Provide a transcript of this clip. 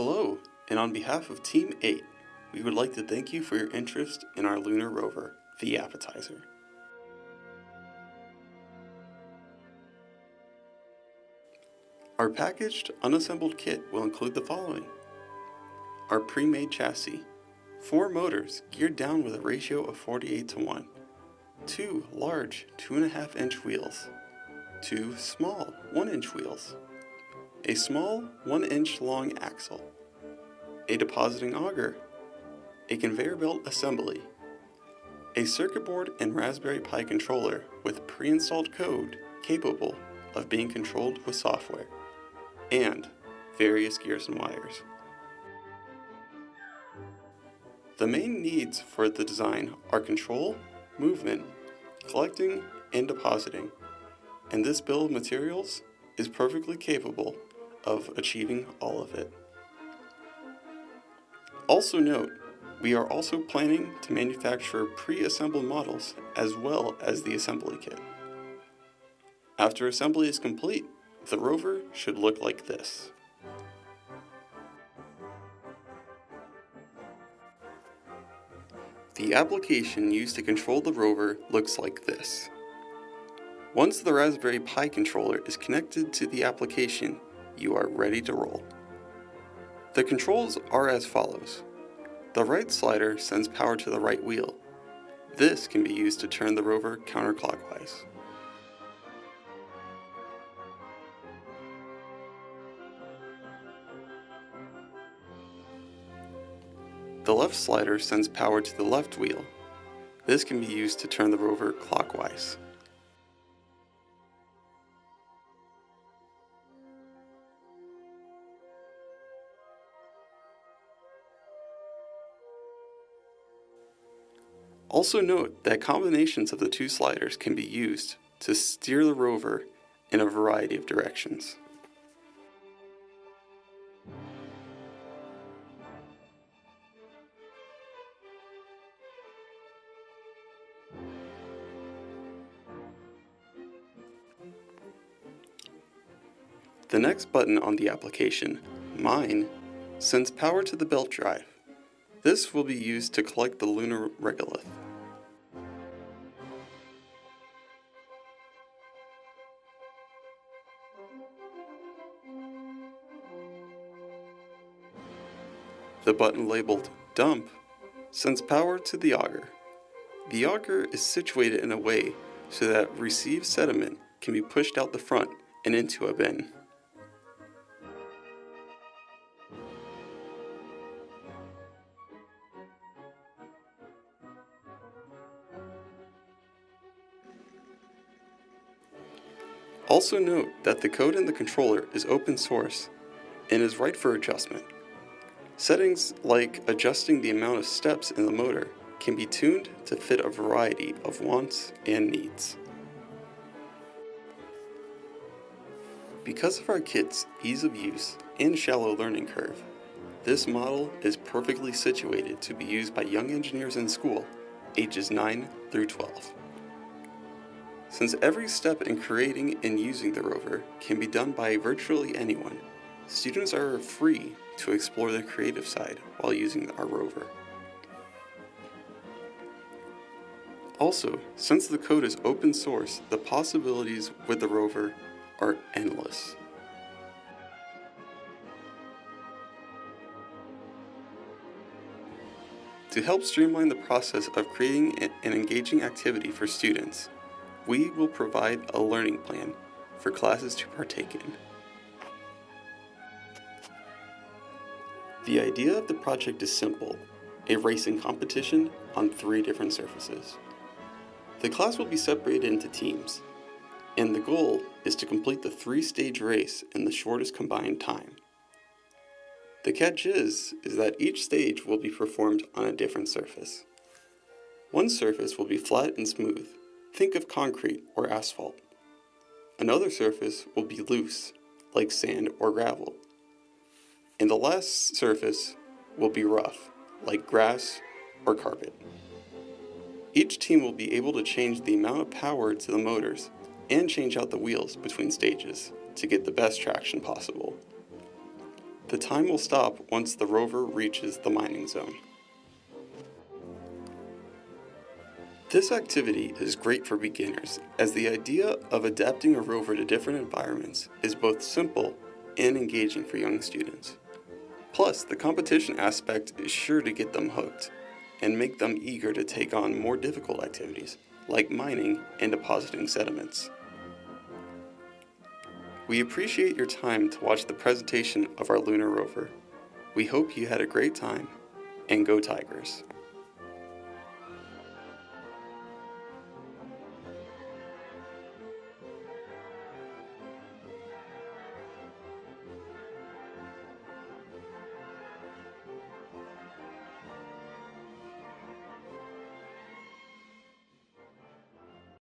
Hello, and on behalf of Team 8, we would like to thank you for your interest in our lunar rover, the Appetizer. Our packaged, unassembled kit will include the following. Our pre-made chassis, 4 motors geared down with a ratio of 48:1, 2 large 2.5-inch wheels, 2 small 1-inch wheels, a small 1-inch long axle, a depositing auger, a conveyor belt assembly, a circuit board and Raspberry Pi controller with pre-installed code capable of being controlled with software, and various gears and wires. The main needs for the design are control, movement, collecting, and depositing, and this bill of materials is perfectly capable of achieving all of it. Also note, we are also planning to manufacture pre-assembled models as well as the assembly kit. After assembly is complete, the rover should look like this. The application used to control the rover looks like this. Once the Raspberry Pi controller is connected to the application, you are ready to roll. The controls are as follows. The right slider sends power to the right wheel. This can be used to turn the rover counterclockwise. The left slider sends power to the left wheel. This can be used to turn the rover clockwise. Also note that combinations of the 2 sliders can be used to steer the rover in a variety of directions. The next button on the application, Mine, sends power to the belt drive. This will be used to collect the lunar regolith. The button labeled Dump sends power to the auger. The auger is situated in a way so that received sediment can be pushed out the front and into a bin. Also note that the code in the controller is open source and is right for adjustment. Settings like adjusting the amount of steps in the motor can be tuned to fit a variety of wants and needs. Because of our kit's ease of use and shallow learning curve, this model is perfectly situated to be used by young engineers in school, ages 9 through 12. Since every step in creating and using the rover can be done by virtually anyone, students are free to explore the creative side while using our rover. Also, since the code is open source, the possibilities with the rover are endless. To help streamline the process of creating an engaging activity for students, we will provide a learning plan for classes to partake in. The idea of the project is simple, a racing competition on 3 different surfaces. The class will be separated into teams, and the goal is to complete the 3-stage race in the shortest combined time. The catch is that each stage will be performed on a different surface. One surface will be flat and smooth, think of concrete or asphalt. Another surface will be loose, like sand or gravel. And the last surface will be rough, like grass or carpet. Each team will be able to change the amount of power to the motors and change out the wheels between stages to get the best traction possible. The time will stop once the rover reaches the mining zone. This activity is great for beginners, as the idea of adapting a rover to different environments is both simple and engaging for young students. Plus, the competition aspect is sure to get them hooked and make them eager to take on more difficult activities, like mining and depositing sediments. We appreciate your time to watch the presentation of our lunar rover. We hope you had a great time, and go Tigers!